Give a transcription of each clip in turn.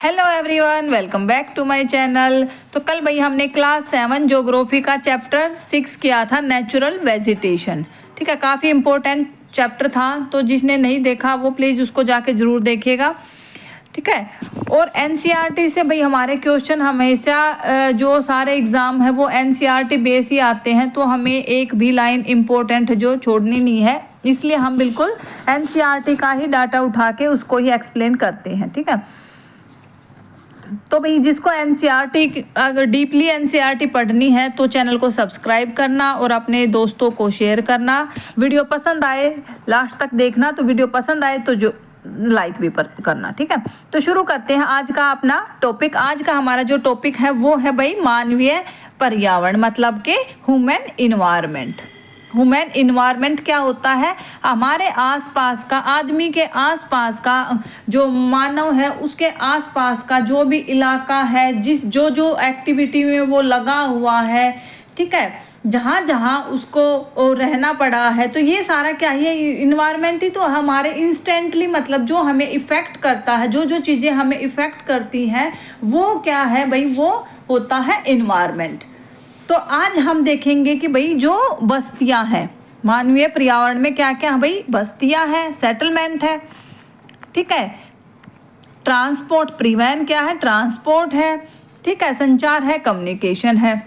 Hello everyone, welcome back to my channel. तो कल भाई हमने क्लास 7 ज्योग्राफी का चैप्टर 6 किया था, नेचुरल वेजिटेशन। ठीक है, काफ़ी इम्पोर्टेंट चैप्टर था, तो जिसने नहीं देखा वो प्लीज़ उसको जाके ज़रूर देखिएगा। ठीक है, और एनसीईआरटी से भाई हमारे क्वेश्चन हमेशा जो सारे एग्ज़ाम है वो एनसीईआरटी बेस ही आते हैं, तो हमें एक भी लाइन इम्पोर्टेंट जो छोड़नी नहीं है, इसलिए हम बिल्कुल एनसीईआरटी का ही डाटा उठा के उसको ही एक्सप्लेन करते हैं। ठीक है, तो भाई जिसको एनसीईआरटी अगर डीपली एनसीईआरटी पढ़नी है तो चैनल को सब्सक्राइब करना और अपने दोस्तों को शेयर करना। वीडियो पसंद आए लास्ट तक देखना, तो वीडियो पसंद आए तो जो लाइक भी करना। ठीक है, तो शुरू करते हैं आज का अपना टॉपिक। आज का हमारा जो टॉपिक है वो है भाई मानवीय पर्यावरण, मतलब के ह्यूमन इन्वायरमेंट। ह्यूमन इन्वायरमेंट क्या होता है? हमारे आसपास का, आदमी के आसपास का, जो मानव है उसके आसपास का जो भी इलाका है, जिस जो जो एक्टिविटी में वो लगा हुआ है, ठीक है, जहाँ जहाँ उसको रहना पड़ा है, तो ये सारा क्या है? इन्वायरमेंट ही तो हमारे इंस्टेंटली, मतलब जो हमें इफ़ेक्ट करता है, जो जो चीज़ें हमें इफ़ेक्ट करती हैं वो क्या है भाई? वो होता है इन्वायरमेंट। तो आज हम देखेंगे कि भाई जो बस्तियां हैं मानवीय पर्यावरण में, क्या क्या भाई? बस्तियां हैं, सेटलमेंट है, ठीक है, ट्रांसपोर्ट, परिवहन क्या है? ट्रांसपोर्ट है, ठीक है, संचार है, कम्युनिकेशन है।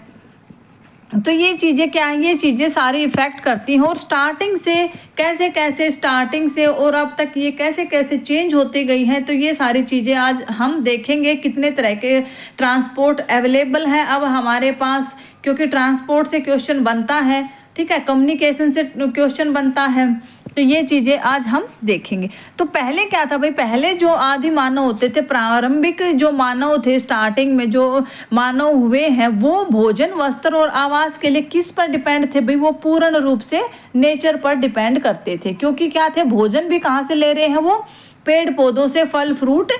तो ये चीज़ें क्या हैं? ये चीज़ें सारी इफ़ेक्ट करती हैं, और स्टार्टिंग से कैसे कैसे, स्टार्टिंग से और अब तक ये कैसे कैसे चेंज होती गई हैं, तो ये सारी चीज़ें आज हम देखेंगे। कितने तरह के ट्रांसपोर्ट अवेलेबल हैं अब हमारे पास, क्योंकि ट्रांसपोर्ट से क्वेश्चन बनता है, ठीक है, कम्युनिकेशन से क्वेश्चन बनता है, तो ये चीज़ें आज हम देखेंगे। तो पहले क्या था भाई? पहले जो आदि मानव होते थे, प्रारंभिक जो मानव थे, स्टार्टिंग में जो मानव हुए हैं, वो भोजन, वस्त्र और आवास के लिए किस पर डिपेंड थे भाई? वो पूर्ण रूप से नेचर पर डिपेंड करते थे, क्योंकि क्या थे? भोजन भी कहाँ से ले रहे हैं? वो पेड़ पौधों से फल फ्रूट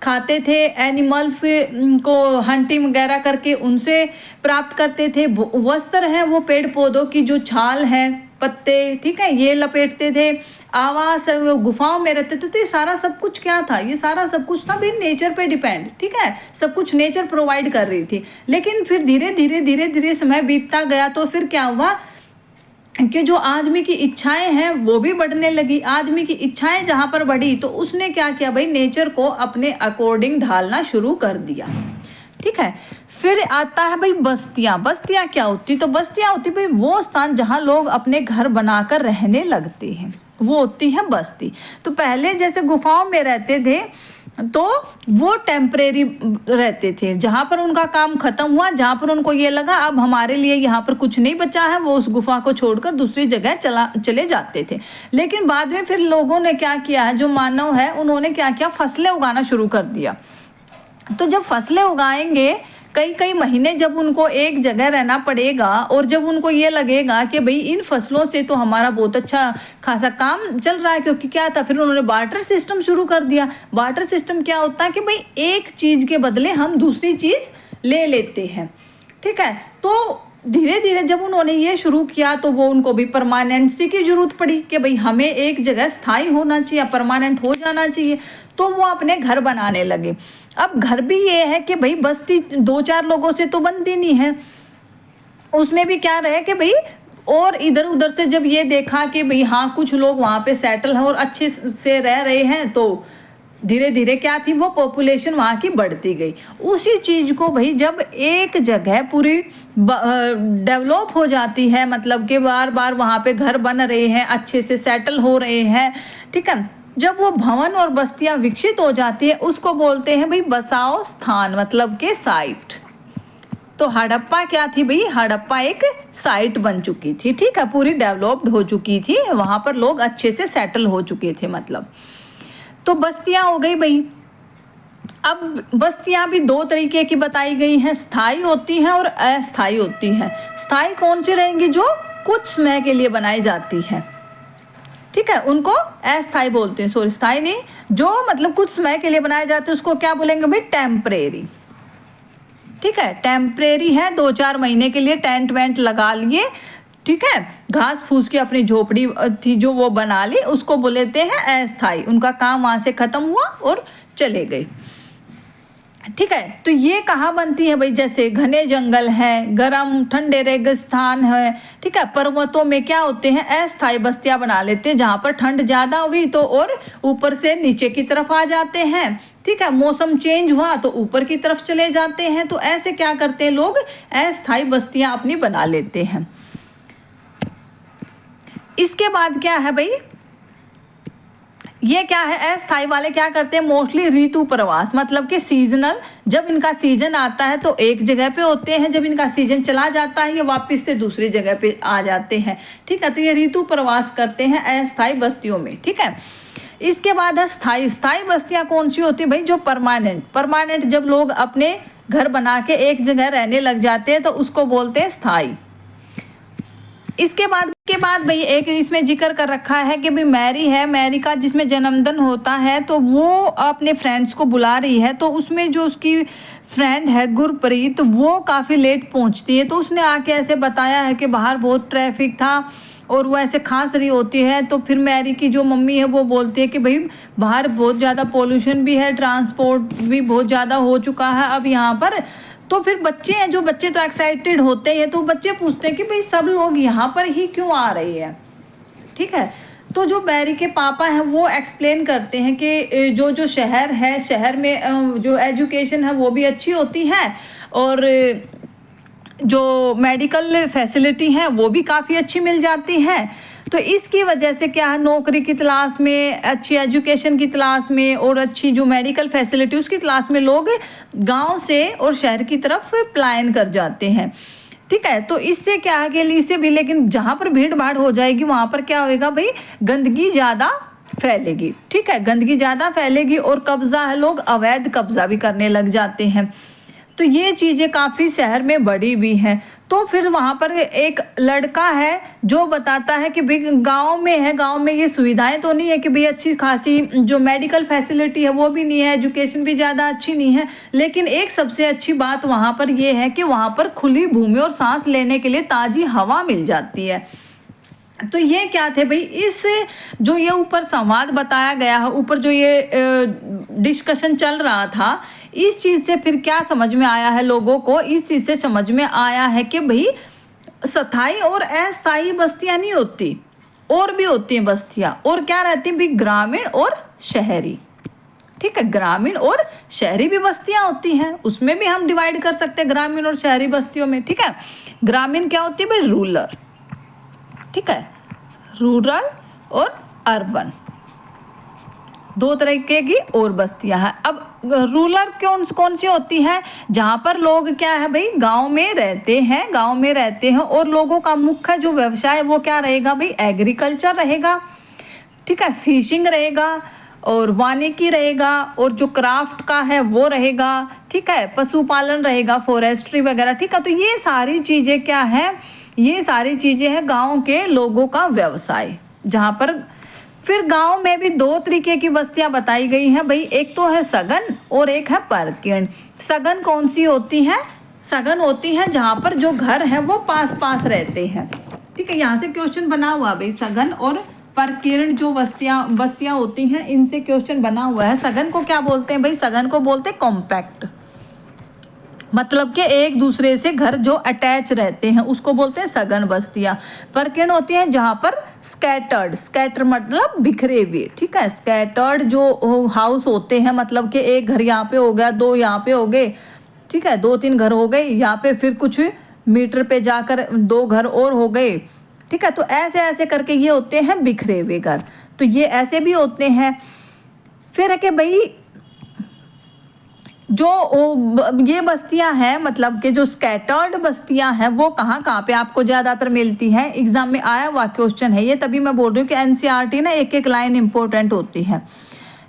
खाते थे, एनिमल्स को हंटिंग वगैरह करके उनसे प्राप्त करते थे। वस्त्र है वो पेड़ पौधों की जो छाल है, पत्ते, ठीक है, ये लपेटते थे। आवास है वो गुफाओं में रहते थे। तो ये सारा सब कुछ क्या था? ये सारा सब कुछ था भी नेचर पे डिपेंड, ठीक है, सब कुछ नेचर प्रोवाइड कर रही थी। लेकिन फिर धीरे धीरे समय बीतता गया, तो फिर क्या हुआ कि जो आदमी की इच्छाएं हैं वो भी बढ़ने लगी। आदमी की इच्छाएं जहां पर बढ़ी, तो उसने क्या किया भाई? नेचर को अपने अकॉर्डिंग ढालना शुरू कर दिया। ठीक है, फिर आता है भाई बस्तियां। बस्तियां क्या होती? तो बस्तियां होती भाई वो स्थान जहां लोग अपने घर बनाकर रहने लगते हैं, वो होती है बस्ती। तो पहले जैसे गुफाओं में रहते थे, तो वो टेम्परेरी रहते थे, जहाँ पर उनका काम खत्म हुआ, जहाँ पर उनको ये लगा अब हमारे लिए यहाँ पर कुछ नहीं बचा है, वो उस गुफा को छोड़कर दूसरी जगह चले जाते थे। लेकिन बाद में फिर लोगों ने क्या किया है, जो मानव है उन्होंने क्या किया? फसलें उगाना शुरू कर दिया। तो जब फसलें उगाएंगे, कई कई महीने जब उनको एक जगह रहना पड़ेगा, और जब उनको ये लगेगा कि भाई इन फसलों से तो हमारा बहुत अच्छा खासा काम चल रहा है, क्योंकि क्या था? फिर उन्होंने बार्टर सिस्टम शुरू कर दिया। बार्टर सिस्टम क्या होता है कि भाई एक चीज़ के बदले हम दूसरी चीज़ ले लेते हैं, ठीक है। तो धीरे धीरे जब उन्होंने ये शुरू किया, तो वो उनको भी परमानेंसी की जरूरत पड़ी कि भाई हमें एक जगह स्थायी होना चाहिए, परमानेंट हो जाना चाहिए। तो वो अपने घर बनाने लगे। अब घर भी ये है कि भाई बस्ती 2-4 लोगों से तो बनती नहीं है, उसमें भी क्या रहे कि भाई, और इधर उधर से जब ये देखा कि भाई हाँ कुछ लोग वहाँ पे सेटल हैं और अच्छे से रह रहे हैं, तो धीरे धीरे क्या थी? वो पॉपुलेशन वहाँ की बढ़ती गई। उसी चीज़ को भाई जब एक जगह पूरी डेवलप हो जाती है, मतलब कि बार बार वहाँ पे घर बन रहे हैं, अच्छे से सेटल हो रहे हैं, ठीक है, जब वो भवन और बस्तियां विकसित हो जाती है, उसको बोलते हैं भाई बसाओ स्थान, मतलब के साइट। तो हड़प्पा क्या थी भाई? हड़प्पा एक साइट बन चुकी थी, ठीक है, पूरी डेवलप्ड हो चुकी थी, वहाँ पर लोग अच्छे से सेटल हो चुके थे, मतलब। तो बस्तियां हो गई भाई। अब बस्तियां भी 2 तरीके की बताई गई हैं, स्थायी होती हैं और अस्थायी होती हैं। स्थायी कौन सी रहेंगी? जो कुछ समय के लिए बनाई जाती है, ठीक है, उनको अस्थायी बोलते हैं। सॉरी, स्थायी नहीं, जो मतलब कुछ समय के लिए बनाए जाते हैं उसको क्या बोलेंगे भाई? टेम्परेरी, ठीक है, टेम्परेरी है, 2-4 महीने के लिए टेंट वेंट लगा लिए, ठीक है, घास फूस की अपनी झोपड़ी थी जो वो बना ली, उसको बोलते हैं अस्थायी। उनका काम वहाँ से खत्म हुआ और चले गए। ठीक है। तो ये कहाँ बनती है भाई, जैसे घने जंगल है, गर्म ठंडे रेगिस्तान है, ठीक है, पर्वतों में क्या होते हैं, अस्थायी बस्तियां बना लेते हैं जहाँ पर ठंड ज़्यादा हुई तो और ऊपर से नीचे की तरफ आ जाते हैं, ठीक है, मौसम चेंज हुआ तो ऊपर की तरफ चले जाते हैं, तो ऐसे क्या करते हैं लोग, अस्थायी बस्तियां अपनी बना लेते हैं। इसके बाद क्या है भाई, ये क्या है, अस्थाई वाले क्या करते हैं, मोस्टली ऋतु प्रवास, मतलब कि सीजनल, जब इनका सीजन आता है तो एक जगह पे होते हैं, जब इनका सीजन चला जाता है ये वापस से दूसरी जगह पे आ जाते हैं, ठीक है। तो ये ऋतु प्रवास करते हैं अस्थाई बस्तियों में, ठीक है। इसके बाद है स्थाई। स्थाई बस्तियां कौन सी होती है भाई, जो परमानेंट जब लोग अपने घर बना के एक जगह रहने लग जाते हैं तो उसको बोलते हैं स्थाई। इसके बाद भाई एक इसमें जिक्र कर रखा है कि भाई मैरी है, मैरी का जिसमें जन्मदिन होता है तो वो अपने फ्रेंड्स को बुला रही है, तो उसमें जो उसकी फ्रेंड है गुरप्रीत, वो काफ़ी लेट पहुंचती है, तो उसने आके ऐसे बताया है कि बाहर बहुत ट्रैफिक था और वो ऐसे खांस रही होती है, तो फिर मैरी की जो मम्मी है वो बोलती है कि भाई बाहर बहुत ज़्यादा पोल्यूशन भी है, ट्रांसपोर्ट भी बहुत ज़्यादा हो चुका है अब यहाँ पर। तो फिर बच्चे हैं, जो बच्चे तो एक्साइटेड होते हैं, तो बच्चे पूछते हैं कि भाई सब लोग यहाँ पर ही क्यों आ रहे हैं, ठीक है। तो जो मैरी के पापा हैं वो एक्सप्लेन करते हैं कि जो शहर है, शहर में जो एजुकेशन है वो भी अच्छी होती है और जो मेडिकल फैसिलिटी है वो भी काफ़ी अच्छी मिल जाती है। तो इसकी वजह से क्या है, नौकरी की तलाश में, अच्छी एजुकेशन की तलाश में और अच्छी जो मेडिकल फैसिलिटी उसकी तलाश में लोग गांव से और शहर की तरफ पलायन कर जाते हैं, ठीक है। तो इससे क्या है कि इससे भी, लेकिन जहाँ पर भीड़ भाड़ हो जाएगी वहाँ पर क्या होएगा भाई, गंदगी ज़्यादा फैलेगी, ठीक है, गंदगी ज़्यादा फैलेगी और कब्जा है, लोग अवैध कब्जा भी करने लग जाते हैं। तो ये चीज़ें काफ़ी शहर में बढ़ी हुई हैं। तो फिर वहाँ पर एक लड़का है जो बताता है कि भाई गांव में है, गांव में ये सुविधाएं तो नहीं है कि भाई अच्छी खासी जो मेडिकल फैसिलिटी है वो भी नहीं है, एजुकेशन भी ज़्यादा अच्छी नहीं है, लेकिन एक सबसे अच्छी बात वहाँ पर ये है कि वहाँ पर खुली भूमि और सांस लेने के लिए ताज़ी हवा मिल जाती है। तो ये क्या थे भाई, इस जो ये ऊपर संवाद बताया गया है, ऊपर जो ये डिस्कशन चल रहा था, इस चीज़ से फिर क्या समझ में आया है लोगों को, इस चीज़ से समझ में आया है कि भाई स्थायी और अस्थायी बस्तियां नहीं होती, और भी होती हैं बस्तियां, और क्या रहती हैं भाई, ग्रामीण और शहरी, ठीक है, ग्रामीण और शहरी भी बस्तियां होती हैं, उसमें भी हम डिवाइड कर सकते हैं ग्रामीण और शहरी बस्तियों में, ठीक है। ग्रामीण क्या होती है भाई, रूरल, ठीक है, रूरल और अर्बन, दो तरीके की और बस्तियां हैं। अब रूरल कौन सी होती है, जहाँ पर लोग क्या है भाई, गांव में रहते हैं और लोगों का मुख्य जो व्यवसाय है वो क्या रहेगा भाई, एग्रीकल्चर रहेगा, ठीक है, फिशिंग रहेगा और वानिकी रहेगा और जो क्राफ्ट का है वो रहेगा, ठीक है, पशुपालन रहेगा, फॉरेस्ट्री वगैरह, ठीक है। तो ये सारी चीज़ें क्या है, ये सारी चीज़ें हैं गांव के लोगों का व्यवसाय, जहाँ पर फिर गांव में भी दो तरीके की बस्तियां बताई गई हैं भाई, एक तो है सघन और एक है परकीर्ण। सघन कौन सी होती है, सघन होती है जहाँ पर जो घर है वो पास पास रहते हैं, ठीक है, यहाँ से क्वेश्चन बना हुआ भाई, सघन और परकीर्ण जो बस्तियां होती हैं इनसे क्वेश्चन बना हुआ है। सघन को क्या बोलते हैं भाई, सघन को बोलते हैं कॉम्पैक्ट, मतलब कि एक दूसरे से घर जो अटैच रहते हैं उसको बोलते हैं सघन बस्तियां। परकीर्ण होती हैं जहाँ पर स्कैटर मतलब बिखरे हुए, ठीक है, स्कैटर्ड जो हाउस होते हैं, मतलब कि एक घर यहाँ पे हो गया, दो यहाँ पे हो गए, ठीक है, 2-3 घर हो गए यहाँ पे, फिर कुछ मीटर पे जाकर 2 घर और हो गए, ठीक है। तो ऐसे ऐसे करके ये होते हैं बिखरे हुए घर, तो ये ऐसे भी होते हैं। फिर है कि भाई जो ये बस्तियां हैं, मतलब कि जो स्कैटर्ड बस्तियां हैं वो कहाँ कहाँ पे आपको ज़्यादातर मिलती हैं, एग्जाम में आया हुआ क्वेश्चन है ये, तभी मैं बोल रही हूँ कि एनसीईआरटी ना एक एक लाइन इंपॉर्टेंट होती है,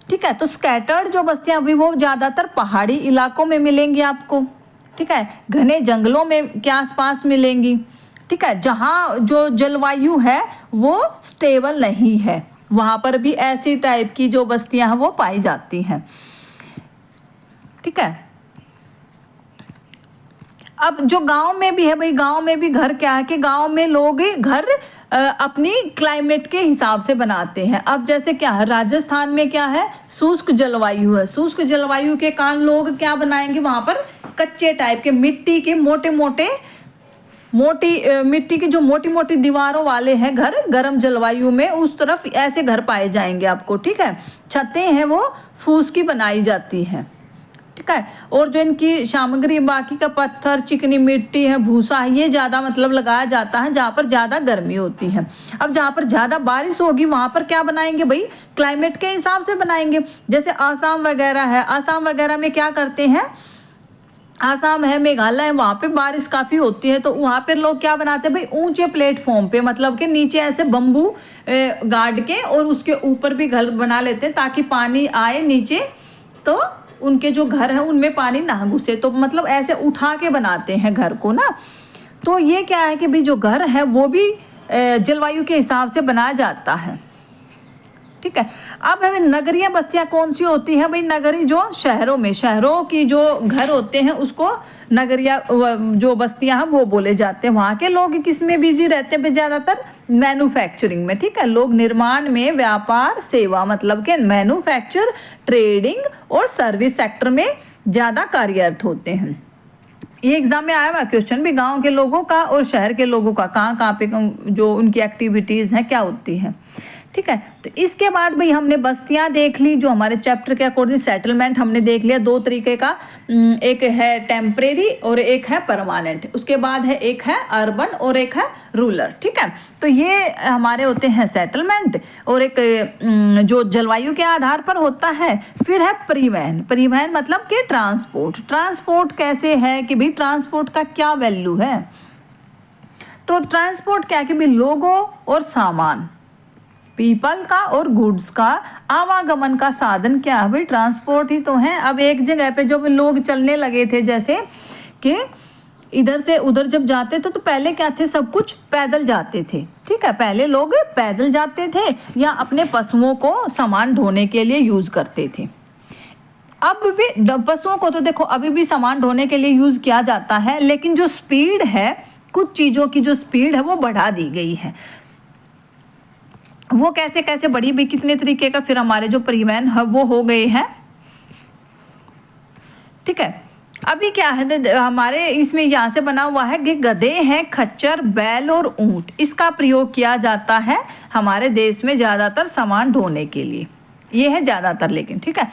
ठीक है। तो स्कैटर्ड जो बस्तियां अभी वो ज़्यादातर पहाड़ी इलाकों में मिलेंगी आपको, ठीक है, घने जंगलों में के आसपास मिलेंगी, ठीक है, जहाँ जो जलवायु है वो स्टेबल नहीं है, वहाँ पर भी ऐसी टाइप की जो बस्तियां हैं वो पाई जाती हैं, ठीक है। अब जो गांव में भी है भाई, गांव में भी घर क्या है कि गांव में लोग घर अपनी क्लाइमेट के हिसाब से बनाते हैं। अब जैसे क्या है, राजस्थान में क्या है, शुष्क जलवायु है। शुष्क जलवायु के कारण लोग क्या बनाएंगे, वहां पर कच्चे टाइप के मिट्टी के मिट्टी की जो मोटी मोटी दीवारों वाले हैं घर, गर्म जलवायु में उस तरफ ऐसे घर पाए जाएंगे आपको। ठीक है, छतें हैं वो फूस की बनाई जाती है। ठीक है, और जो इनकी सामग्री बाकी का पत्थर, चिकनी मिट्टी है, भूसा है, ये ज़्यादा मतलब लगाया जाता है जहाँ पर ज़्यादा गर्मी होती है। अब जहाँ पर ज़्यादा बारिश होगी वहाँ पर क्या बनाएंगे भाई, क्लाइमेट के हिसाब से बनाएंगे। जैसे आसाम वगैरह है, आसाम वगैरह में क्या करते हैं, आसाम है, मेघालय है, वहाँ पे बारिश काफ़ी होती है, तो वहाँ पे लोग क्या बनाते हैं भाई, ऊंचे प्लेटफॉर्म पे, मतलब कि नीचे ऐसे बम्बू गाड़ के और उसके ऊपर भी घर बना लेते हैं ताकि पानी आए नीचे, तो उनके जो घर है उनमें पानी ना घुसे। तो मतलब ऐसे उठा के बनाते हैं घर को ना। तो ये क्या है कि भाई जो घर है वो भी जलवायु के हिसाब से बनाया जाता है। ठीक है, अब हमें नगरीय बस्तियां कौन सी होती है भाई, नगरी जो शहरों की जो घर होते हैं उसको नगरीय जो बस्तियां हैं वो बोले जाते हैं। वहाँ के लोग किस में बिजी रहते हैं भाई, ज़्यादातर मैन्युफैक्चरिंग में। ठीक है, लोग निर्माण में, व्यापार, सेवा मतलब के मैन्युफैक्चर, ट्रेडिंग और सर्विस सेक्टर में ज़्यादा कार्यरत होते हैं। ये एग्जाम में आया हुआ क्वेश्चन भी, गांव के लोगों का और शहर के लोगों का कहाँ पे जो उनकी एक्टिविटीज़ हैं क्या होती हैं। ठीक है, तो इसके बाद भाई हमने बस्तियां देख ली, जो हमारे चैप्टर के अकॉर्डिंग सेटलमेंट हमने देख लिया दो तरीके का, एक है टेम्परेरी और एक है परमानेंट। उसके बाद है एक है अर्बन और एक है रूरल। ठीक है, तो ये हमारे होते हैं सेटलमेंट, और एक जो जलवायु के आधार पर होता है। फिर है परिवहन मतलब कि ट्रांसपोर्ट कैसे है कि भाई ट्रांसपोर्ट का क्या वैल्यू है। तो ट्रांसपोर्ट क्या है कि भाई लोगों और सामान, पीपल का और गुड्स का आवागमन का साधन क्या है भाई, ट्रांसपोर्ट ही तो है। अब एक जगह पे जब लोग चलने लगे थे, जैसे कि इधर से उधर जब जाते थे तो पहले क्या थे, सब कुछ पैदल जाते थे। ठीक है, पहले लोग पैदल जाते थे या अपने पशुओं को सामान ढोने के लिए यूज करते थे। अब भी पशुओं को तो देखो अभी भी सामान ढोने के लिए यूज किया जाता है, लेकिन जो स्पीड है, कुछ चीज़ों की जो स्पीड है वो बढ़ा दी गई है। वो कैसे बढ़ी भी, कितने तरीके का, फिर हमारे जो परिवहन है वो हो गए हैं। ठीक है, अभी क्या है हमारे इसमें यहाँ से बना हुआ है कि गधे हैं, खच्चर, बैल और ऊंट, इसका प्रयोग किया जाता है हमारे देश में ज़्यादातर सामान ढोने के लिए। ये है ज़्यादातर, लेकिन ठीक है।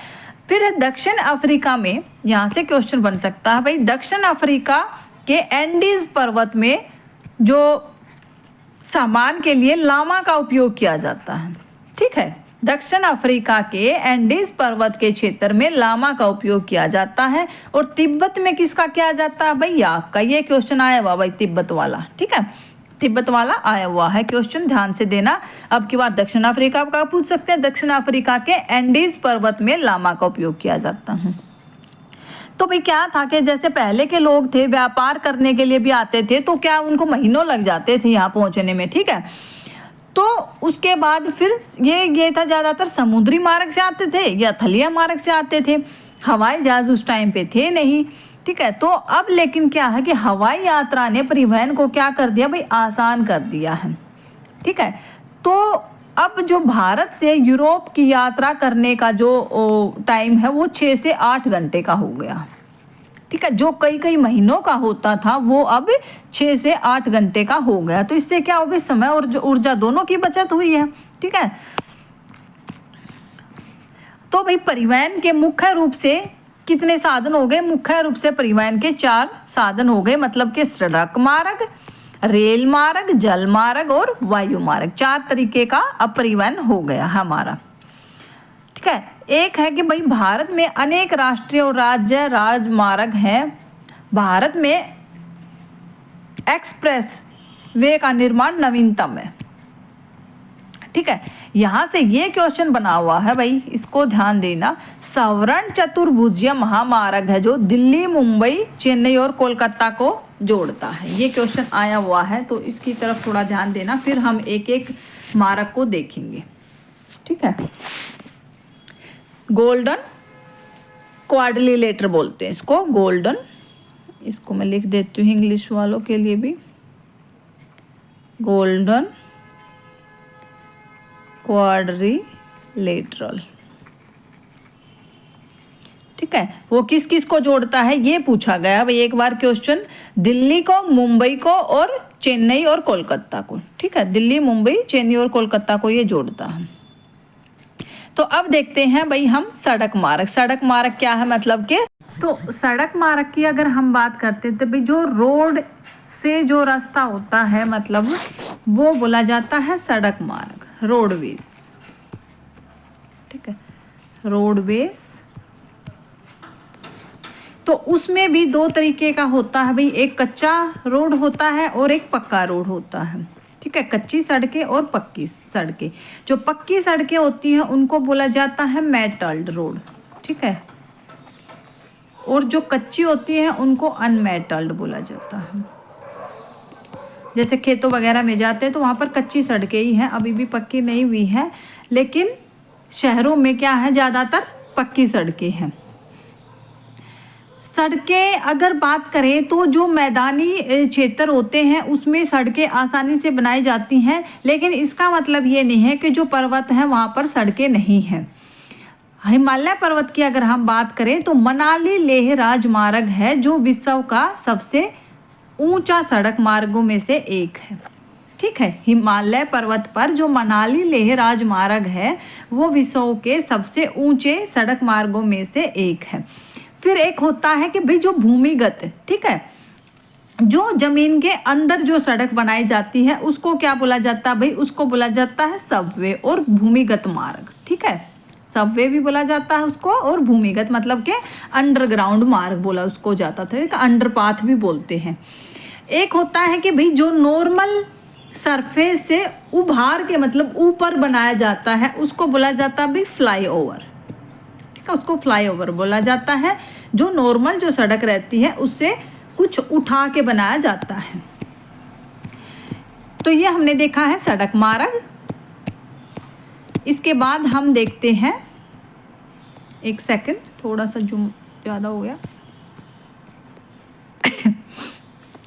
फिर है दक्षिण अफ्रीका में, यहाँ से क्वेश्चन बन सकता है भाई, दक्षिण अफ्रीका के एंडीज पर्वत में जो सामान के लिए लामा का उपयोग किया जाता है। ठीक है, दक्षिण अफ्रीका के एंडीज पर्वत के क्षेत्र में लामा का उपयोग किया जाता है। और तिब्बत में किसका किया जाता है भाई, याक का। ये क्वेश्चन आया हुआ भाई तिब्बत वाला। ठीक है, तिब्बत वाला आया हुआ है क्वेश्चन, ध्यान से देना। अब की बार दक्षिण अफ्रीका का पूछ सकते हैं, दक्षिण अफ्रीका के एंडीज पर्वत में लामा का उपयोग किया जाता है। तो भाई क्या था कि जैसे पहले के लोग थे, व्यापार करने के लिए भी आते थे, तो क्या उनको महीनों लग जाते थे यहाँ पहुँचने में। ठीक है, तो उसके बाद फिर ये था, ज़्यादातर समुद्री मार्ग से आते थे या थलीय मार्ग से आते थे। हवाई जहाज उस टाइम पे थे नहीं। ठीक है, तो अब लेकिन क्या है कि हवाई यात्रा ने परिवहन को क्या कर दिया भाई, आसान कर दिया है। ठीक है, तो अब जो भारत से यूरोप की यात्रा करने का जो टाइम है वो 6 से 8 घंटे का हो गया। ठीक है, जो कई महीनों का होता था वो अब 6 से 8 घंटे का हो गया। तो इससे क्या हो गया, समय और जो ऊर्जा दोनों की बचत हुई है। ठीक है, तो भाई परिवहन के मुख्य रूप से कितने साधन हो गए, मुख्य रूप से परिवहन के 4 साधन हो गए, मतलब कि सड़क मार्ग, रेल मार्ग, जल मार्ग और वायु मार्ग। 4 तरीके का अब परिवहन हो गया हमारा। ठीक है, एक है कि भाई भारत में अनेक राष्ट्रीय और राज्य राजमार्ग हैं। भारत में एक्सप्रेस वे का निर्माण नवीनतम है। ठीक है, यहाँ से ये क्वेश्चन बना हुआ है भाई, इसको ध्यान देना। सवर्ण चतुर्भुजीय महामार्ग है जो दिल्ली, मुंबई, चेन्नई और कोलकाता को जोड़ता है। ये क्वेश्चन आया हुआ है, तो इसकी तरफ थोड़ा ध्यान देना। फिर हम एक एक मार्ग को देखेंगे। ठीक है, गोल्डन क्वाड्रिलेटर बोलते हैं इसको, गोल्डन। इसको मैं लिख देती हूँ इंग्लिश वालों के लिए भी, गोल्डन क्वाड्रिलेटरल। ठीक है, वो किस किस को जोड़ता है ये पूछा गया भाई एक बार क्वेश्चन, दिल्ली को, मुंबई को और चेन्नई और कोलकाता को। ठीक है, दिल्ली, मुंबई, चेन्नई और कोलकाता को ये जोड़ता है। तो अब देखते हैं भाई हम सड़क मार्ग। सड़क मार्ग क्या है मतलब के, तो सड़क मार्ग की अगर हम बात करते हैं तो भाई जो रोड से जो रास्ता होता है मतलब वो बोला जाता है सड़क मार्ग, रोडवेज। ठीक है, रोडवेज। तो उसमें भी दो तरीके का होता है भाई, एक कच्चा रोड होता है और एक पक्का रोड होता है। ठीक है, कच्ची सड़कें और पक्की सड़कें। जो पक्की सड़कें होती हैं उनको बोला जाता है मेटल्ड रोड। ठीक है, और जो कच्ची होती हैं उनको अनमेटल्ड बोला जाता है। जैसे खेतों वगैरह में जाते हैं तो वहाँ पर कच्ची सड़कें ही हैं, अभी भी पक्की नहीं हुई है, लेकिन शहरों में क्या है, ज़्यादातर पक्की सड़कें हैं। सड़कें अगर बात करें तो जो मैदानी क्षेत्र होते हैं उसमें सड़कें आसानी से बनाई जाती हैं, लेकिन इसका मतलब ये नहीं है कि जो पर्वत हैं वहाँ पर सड़कें नहीं हैं। हिमालय पर्वत की अगर हम बात करें तो मनाली लेह राजमार्ग है जो विश्व का सबसे ऊंचा सड़क मार्गों में से एक है। ठीक है, हिमालय पर्वत पर जो मनाली लेह राजमार्ग है वो विश्व के सबसे ऊंचे सड़क मार्गों में से एक है। फिर एक होता है कि भाई जो भूमिगत, ठीक है, जो जमीन के अंदर जो सड़क बनाई जाती है उसको क्या बोला जाता है भाई, उसको बोला जाता है सबवे और भूमिगत मार्ग। ठीक है, सबवे भी बोला जाता है उसको, और भूमिगत मतलब के अंडरग्राउंड मार्ग बोला उसको जाता था, अंडरपाथ भी बोलते हैं। एक होता है कि भाई जो नॉर्मल सरफेस से उभार के मतलब ऊपर बनाया जाता है उसको बोला जाता है भाई फ्लाईओवर। ठीक है, उसको फ्लाईओवर बोला जाता है। जो नॉर्मल जो सड़क रहती है उससे कुछ उठा के बनाया जाता है। तो ये हमने देखा है सड़क मार्ग। इसके बाद हम देखते हैं, एक सेकंड, थोड़ा सा जूम ज़्यादा हो गया।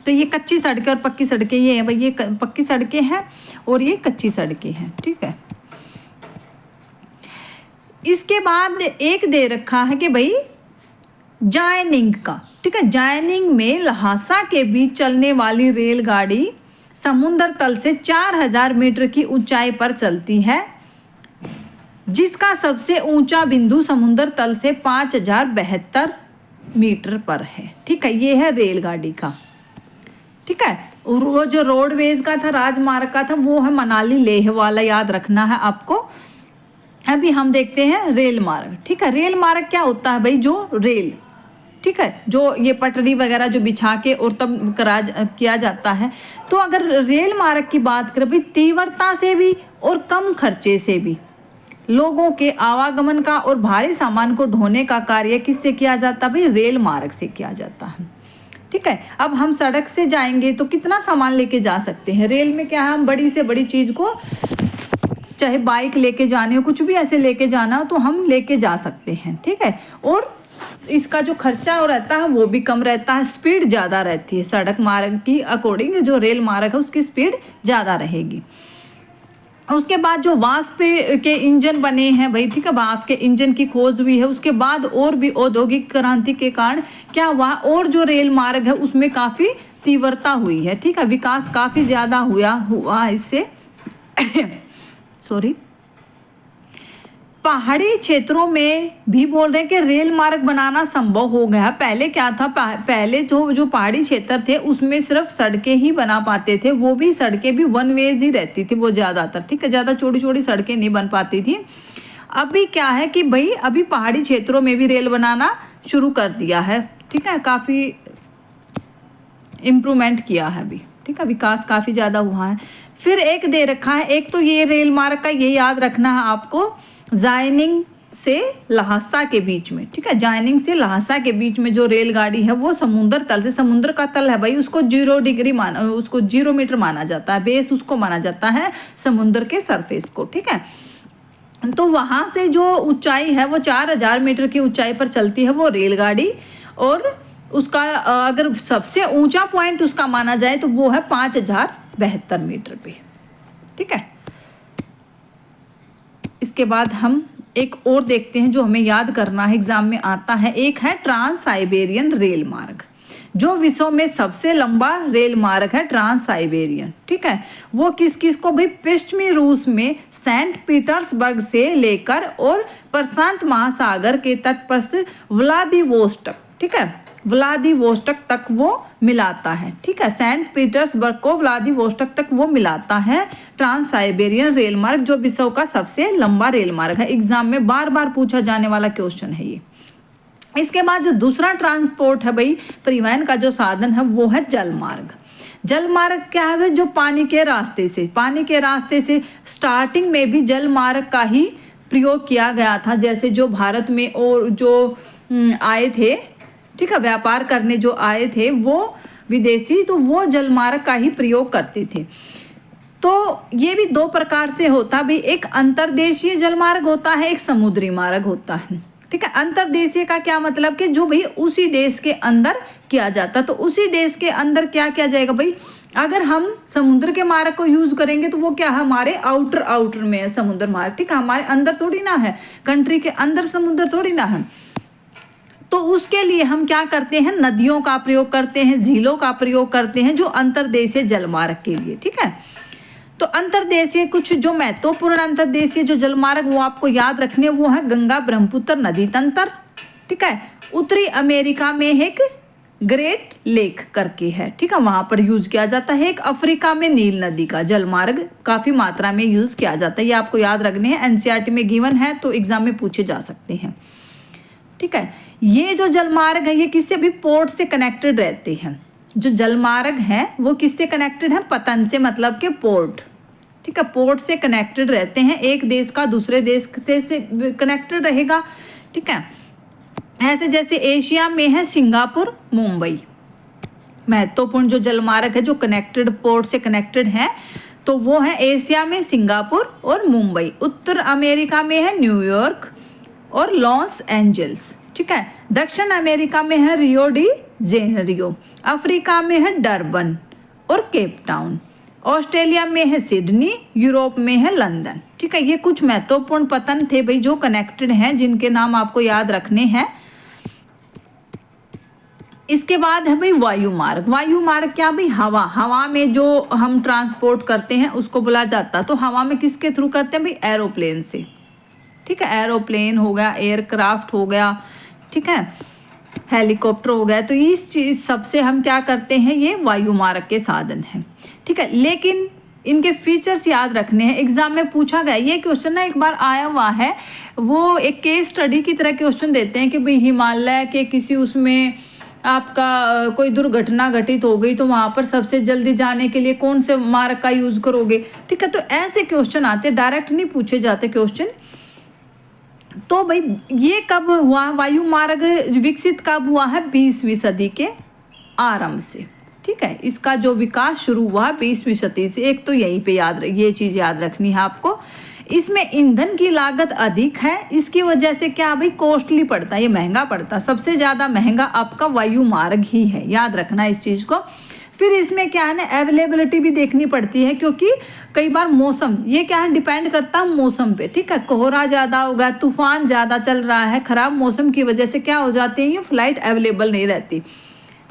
तो ये कच्ची सड़कें और पक्की सड़कें ये हैं भाई, ये पक्की सड़कें हैं और ये कच्ची सड़कें हैं। ठीक है, इसके बाद एक दे रखा है कि भाई जॉइनिंग का। ठीक है, जॉइनिंग में लहासा के बीच चलने वाली रेलगाड़ी समुद्र तल से 4000 मीटर की ऊंचाई पर चलती है, जिसका सबसे ऊंचा बिंदु समुद्र तल से 5072 मीटर पर है। ठीक है, ये है रेलगाड़ी का। ठीक है, और वो जो रोडवेज का था, राजमार्ग का था, वो है मनाली लेह वाला, याद रखना है आपको। अभी हम देखते हैं रेल मार्ग। ठीक है, रेल मार्ग क्या होता है भाई, जो रेल, ठीक है, जो ये पटरी वगैरह जो बिछा के और तब किया जाता है। तो अगर रेल मार्ग की बात करें भाई, तीव्रता से भी और कम खर्चे से भी लोगों के आवागमन का और भारी सामान को ढोने का कार्य किससे किया जाता है भाई, रेल मार्ग से किया जाता है। ठीक है, अब हम सड़क से जाएंगे तो कितना सामान लेके जा सकते हैं, रेल में क्या है, हम बड़ी से बड़ी चीज़ को, चाहे बाइक लेके जाने हो, कुछ भी ऐसे लेके जाना हो तो हम लेके जा सकते हैं। ठीक है, और इसका जो खर्चा रहता है वो भी कम रहता है, स्पीड ज़्यादा रहती है सड़क मार्ग की अकॉर्डिंग, जो रेल मार्ग है उसकी स्पीड ज़्यादा रहेगी। उसके बाद जो वाष्प के इंजन बने हैं भाई, ठीक है, वाष्प के इंजन की खोज हुई है। उसके बाद और भी औद्योगिक क्रांति के कारण क्या हुआ, और जो रेल मार्ग है उसमें काफ़ी तीव्रता हुई है। ठीक है, विकास काफ़ी ज़्यादा हुआ इससे सॉरी। पहाड़ी क्षेत्रों में भी बोल रहे हैं कि रेल मार्ग बनाना संभव हो गया। पहले क्या था, पहले जो पहाड़ी क्षेत्र थे उसमें सिर्फ सड़कें ही बना पाते थे, वो भी सड़कें भी वन वेज ही रहती थी वो ज़्यादातर। ठीक है, ज़्यादा छोटी छोटी सड़कें नहीं बन पाती थी। अभी क्या है कि भाई अभी पहाड़ी क्षेत्रों में भी रेल बनाना शुरू कर दिया है। ठीक है, काफ़ी इम्प्रूवमेंट किया है अभी। ठीक है, विकास काफ़ी ज़्यादा हुआ है। फिर एक दे रखा है, एक तो ये रेल मार्ग का ये याद रखना है आपको, जायनिंग से लहासा के बीच में। ठीक है, जायनिंग से लहासा के बीच में जो रेलगाड़ी है वो समुद्र तल से, समुद्र का तल है भाई, उसको 0 डिग्री माना, उसको 0 मीटर माना जाता है, बेस उसको माना जाता है समुद्र के सरफेस को। ठीक है, तो वहाँ से जो ऊंचाई है वो 4000 मीटर की ऊंचाई पर चलती है वो रेलगाड़ी, और उसका अगर सबसे ऊंचा पॉइंट उसका माना जाए तो वो है 5072 मीटर पे। ठीक है, इसके बाद हम एक और देखते हैं जो हमें याद करना है, एग्जाम में आता है। एक है ट्रांस साइबेरियन रेल मार्ग, जो विश्व में सबसे लंबा रेल मार्ग है ट्रांस साइबेरियन, ठीक है। वो किस किस को भाई, पश्चिमी रूस में सेंट पीटर्सबर्ग से लेकर और प्रशांत महासागर के तटस्थ व्लादिवोस्टक, ठीक है, व्लादिवोस्टक तक वो मिलाता है, ठीक है। सेंट पीटर्सबर्ग को व्लादिवोस्टक तक वो मिलाता है ट्रांस साइबेरियन रेल मार्ग, जो विश्व का सबसे लंबा रेल मार्ग है। एग्जाम में बार बार पूछा जाने वाला क्वेश्चन है ये। इसके बाद जो दूसरा ट्रांसपोर्ट है भाई, परिवहन का जो साधन है वो है जल मार्ग। जल मार्ग क्या है, जो पानी के रास्ते से स्टार्टिंग में भी जल मार्ग का ही प्रयोग किया गया था। जैसे जो भारत में और जो आए थे, ठीक है, व्यापार करने जो आए थे वो विदेशी, तो वो जल मार्ग का ही प्रयोग करते थे। तो ये भी दो प्रकार से होता भी, एक अंतर्देशीय जल मार्ग होता है, एक समुद्री मार्ग होता है, ठीक है। अंतर्देशीय का क्या मतलब कि जो भाई उसी देश के अंदर किया जाता, तो उसी देश के अंदर क्या किया जाएगा भाई, अगर हम समुद्र के मार्ग को यूज करेंगे तो वो क्या है, हमारे आउटर में है समुद्र मार्ग, ठीक है, हमारे अंदर थोड़ी ना है, कंट्री के अंदर समुद्र थोड़ी ना है। तो उसके लिए हम क्या करते हैं, नदियों का प्रयोग करते हैं, झीलों का प्रयोग करते हैं, जो अंतर्देशीय जलमार्ग के लिए, ठीक है। तो अंतर्देशीय कुछ जो महत्वपूर्ण अंतर्देशीय जो जलमार्ग वो आपको याद रखने, वो है गंगा ब्रह्मपुत्र नदी तंत्र, ठीक है। उत्तरी अमेरिका में एक ग्रेट लेक करके है, ठीक है, वहां पर यूज किया जाता है। एक अफ्रीका में नील नदी का जलमार्ग काफी मात्रा में यूज किया जाता है, ये आपको याद रखने हैं, एनसीईआरटी में गिवन है, तो एग्जाम में पूछे जा सकते हैं, ठीक है। ये जो जलमार्ग है ये किससे भी पोर्ट से कनेक्टेड रहते हैं। जो जलमार्ग है वो किससे कनेक्टेड है, पतन से, मतलब के पोर्ट, ठीक है, पोर्ट से कनेक्टेड रहते हैं। एक देश का दूसरे देश से कनेक्टेड रहेगा, ठीक है। ऐसे जैसे एशिया में है सिंगापुर मुंबई, महत्वपूर्ण जो जलमार्ग है जो कनेक्टेड पोर्ट से कनेक्टेड है, तो वो है एशिया में सिंगापुर और मुंबई। उत्तर अमेरिका में है न्यूयॉर्क और लॉस एंजल्स, ठीक है। दक्षिण अमेरिका में है रियो डी जेनेरियो, अफ्रीका में है डरबन और केप टाउन, ऑस्ट्रेलिया में है सिडनी, यूरोप में है लंदन, ठीक है। ये कुछ महत्वपूर्ण पतन थे भाई जो कनेक्टेड हैं, जिनके नाम आपको याद रखने हैं। इसके बाद है भाई वायु मार्ग। वायु मार्ग क्या भाई, हवा में जो हम ट्रांसपोर्ट करते हैं उसको बोला जाता है। तो हवा में किसके थ्रू करते हैं भाई, एरोप्लेन से, ठीक है, एरोप्लेन हो गया, एयरक्राफ्ट हो गया, ठीक है, हेलीकॉप्टर हो गया। तो इस चीज सबसे हम क्या करते हैं, ये वायु मार्ग के साधन हैं, ठीक है। लेकिन इनके फीचर्स याद रखने हैं, एग्जाम में पूछा गया ये क्वेश्चन ना, एक बार आया हुआ है, वो एक केस स्टडी की तरह क्वेश्चन देते हैं कि भाई हिमालय के किसी उसमें आपका कोई दुर्घटना घटित हो गई, तो वहां पर सबसे जल्दी जाने के लिए कौन से मार्ग का यूज करोगे, ठीक है। तो ऐसे क्वेश्चन आते, डायरेक्ट नहीं पूछे जाते क्वेश्चन। तो भाई ये कब हुआ, वायु मार्ग विकसित कब हुआ है, 20वीं सदी के आरंभ से, ठीक है। इसका जो विकास शुरू हुआ 20वीं सदी से। एक तो यहीं पे ये चीज़ याद रखनी है आपको। इसमें ईंधन की लागत अधिक है, इसकी वजह से क्या भाई कॉस्टली पड़ता है, ये महंगा पड़ता है। सबसे ज़्यादा महंगा आपका वायु मार्ग ही है, याद रखना इस चीज़ को। फिर इसमें क्या है ना, अवेलेबिलिटी भी देखनी पड़ती है, क्योंकि कई बार मौसम, ये क्या है, डिपेंड करता है मौसम पे, ठीक है। कोहरा ज़्यादा होगा, तूफान ज़्यादा चल रहा है, ख़राब मौसम की वजह से क्या हो जाती है, ये फ्लाइट अवेलेबल नहीं रहती।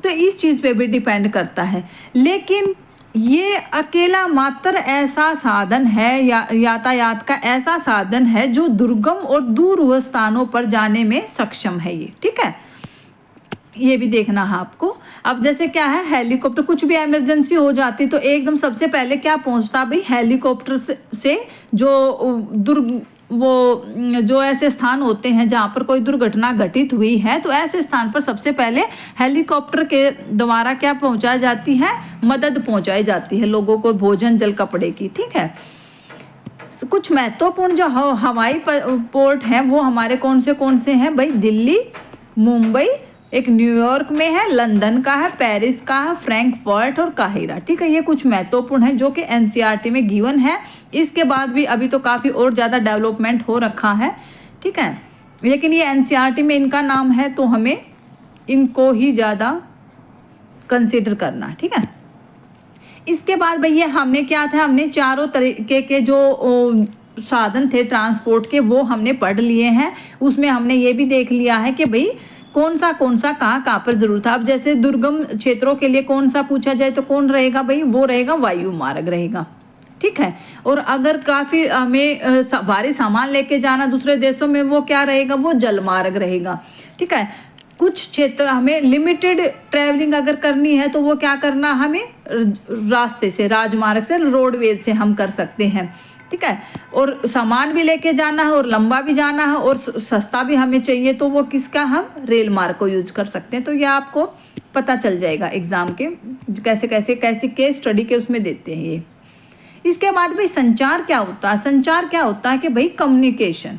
तो इस चीज़ पे भी डिपेंड करता है। लेकिन ये अकेला मात्र ऐसा साधन है, या यातायात का ऐसा साधन है जो दुर्गम और दूर स्थानों पर जाने में सक्षम है ये, ठीक है। ये भी देखना है आपको। अब जैसे क्या है, हेलीकॉप्टर, कुछ भी इमरजेंसी हो जाती तो एकदम सबसे पहले क्या पहुंचता भाई, हेलीकॉप्टर से जो ऐसे स्थान होते हैं जहाँ पर कोई दुर्घटना घटित हुई है, तो ऐसे स्थान पर सबसे पहले हेलीकॉप्टर के द्वारा क्या पहुंचाई जाती है, मदद पहुंचाई जाती है लोगों को, भोजन जल कपड़े की, ठीक है। कुछ महत्वपूर्ण जो हवाई पोर्ट हैं वो हमारे कौन से हैं भाई, दिल्ली, मुंबई, एक न्यूयॉर्क में है, लंदन का है, पेरिस का है, फ्रैंकफर्ट और काहिरा, ठीक है। ये कुछ महत्वपूर्ण है जो कि एनसीईआरटी में गिवन है। इसके बाद भी अभी तो काफ़ी और ज़्यादा डेवलपमेंट हो रखा है, ठीक है। लेकिन ये एनसीईआरटी में इनका नाम है, तो हमें इनको ही ज़्यादा कंसिडर करना, ठीक है। इसके बाद भैया हमने क्या था, हमने चारों तरीके के जो साधन थे ट्रांसपोर्ट के वो हमने पढ़ लिए हैं। उसमें हमने ये भी देख लिया है कि भाई कौन सा कहाँ पर जरूरत था। अब जैसे दुर्गम क्षेत्रों के लिए कौन सा पूछा जाए तो कौन रहेगा भाई, वो रहेगा वायु मार्ग रहेगा, ठीक है। और अगर काफ़ी हमें भारी सामान लेके जाना दूसरे देशों में, वो क्या रहेगा, वो जल मार्ग रहेगा, ठीक है। कुछ क्षेत्र हमें लिमिटेड ट्रैवलिंग अगर करनी है तो वो क्या करना, हमें रास्ते से, राजमार्ग से, रोडवेज से हम कर सकते हैं, ठीक है। और सामान भी लेके जाना है और लंबा भी जाना है और सस्ता भी हमें चाहिए तो वो किसका, हम रेल मार्ग को यूज कर सकते हैं। तो ये आपको पता चल जाएगा एग्जाम के कैसे केस स्टडी के उसमें देते हैं ये। इसके बाद भाई संचार क्या होता है, संचार क्या होता है कि भाई कम्युनिकेशन।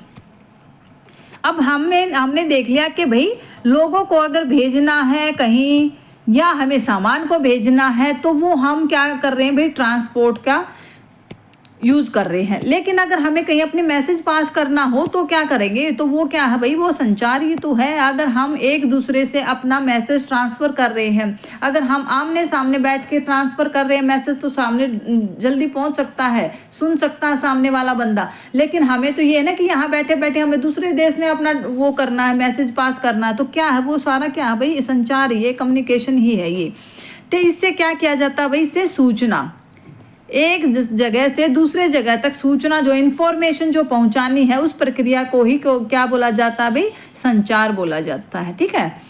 अब हमने देख लिया कि भाई लोगों को अगर भेजना है कहीं या हमें सामान को भेजना है तो वो हम क्या कर रहे हैं भाई, ट्रांसपोर्ट का यूज़ कर रहे हैं। लेकिन अगर हमें कहीं अपने मैसेज पास करना हो तो क्या करेंगे, तो वो क्या है भाई, वो संचार ही तो है। अगर हम एक दूसरे से अपना मैसेज ट्रांसफ़र कर रहे हैं, अगर हम आमने सामने बैठ के ट्रांसफ़र कर रहे हैं मैसेज तो सामने जल्दी पहुंच सकता है, सुन सकता है सामने वाला बंदा। लेकिन हमें तो ये है ना कि यहाँ बैठे बैठे हमें दूसरे देश में अपना वो करना है, मैसेज पास करना है, तो क्या है वो सारा क्या है भाई, संचार ही है, कम्युनिकेशन ही है ये। तो इससे क्या किया जाता है भाई, इससे सूचना, एक जगह से दूसरे जगह तक सूचना जो इन्फॉर्मेशन जो पहुंचानी है उस प्रक्रिया को ही क्या बोला जाता है भाई, संचार बोला जाता है, ठीक है।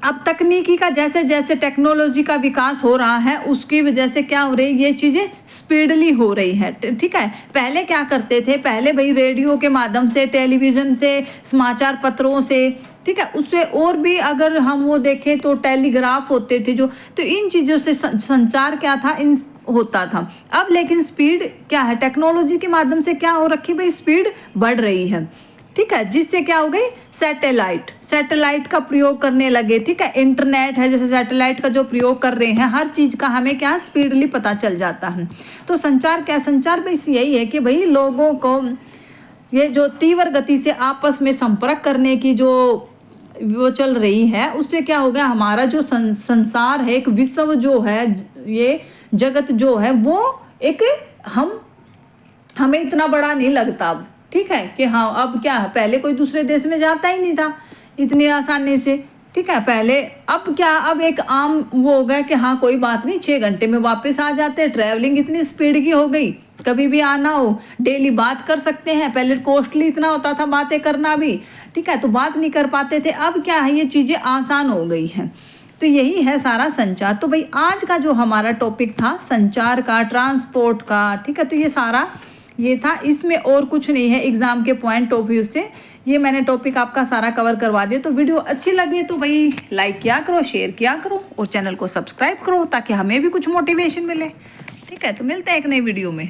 अब तकनीकी का जैसे जैसे टेक्नोलॉजी का विकास हो रहा है उसकी वजह से क्या हो रही है, ये चीज़ें स्पीडली हो रही है, ठीक है। पहले क्या करते थे, पहले भाई रेडियो के माध्यम से, टेलीविज़न से, समाचार पत्रों से, ठीक है, उससे और भी अगर हम वो देखें तो टेलीग्राफ होते थे जो, तो इन चीज़ों से संचार क्या था, इन होता था। अब लेकिन स्पीड क्या है, टेक्नोलॉजी के माध्यम से क्या हो रखी भाई, स्पीड बढ़ रही है, ठीक है। जिससे क्या हो गई, सैटेलाइट का प्रयोग करने लगे, ठीक है। इंटरनेट है, जैसे सैटेलाइट का जो प्रयोग कर रहे हैं, हर चीज़ का हमें क्या स्पीडली पता चल जाता है। तो संचार क्या, संचार बस यही है कि भाई लोगों को ये जो तीव्र गति से आपस में संपर्क करने की जो वो चल रही है, उससे क्या हो गया, हमारा जो संसार है, एक विश्व जो है, ये जगत जो है वो एक हमें इतना बड़ा नहीं लगता अब, ठीक है। कि हाँ अब क्या है, पहले कोई दूसरे देश में जाता ही नहीं था इतनी आसानी से, ठीक है। पहले अब क्या, अब एक आम वो हो गया कि हाँ कोई बात नहीं, 6 घंटे में वापस आ जाते हैं। ट्रैवलिंग इतनी स्पीड की हो गई, कभी भी आना हो डेली बात कर सकते हैं। पहले कॉस्टली इतना होता था बातें करना भी, ठीक है, तो बात नहीं कर पाते थे। अब क्या है, ये चीज़ें आसान हो गई हैं। तो यही है सारा संचार। तो भाई आज का जो हमारा टॉपिक था संचार का, ट्रांसपोर्ट का, ठीक है, तो ये सारा ये था, इसमें और कुछ नहीं है एग्जाम के पॉइंट ऑफ व्यू से। ये मैंने टॉपिक आपका सारा कवर करवा दिया। तो वीडियो अच्छी लगे तो भाई लाइक किया करो, शेयर किया करो और चैनल को सब्सक्राइब करो ताकि हमें भी कुछ मोटिवेशन मिले, ठीक है। तो मिलते हैं एक नई वीडियो में।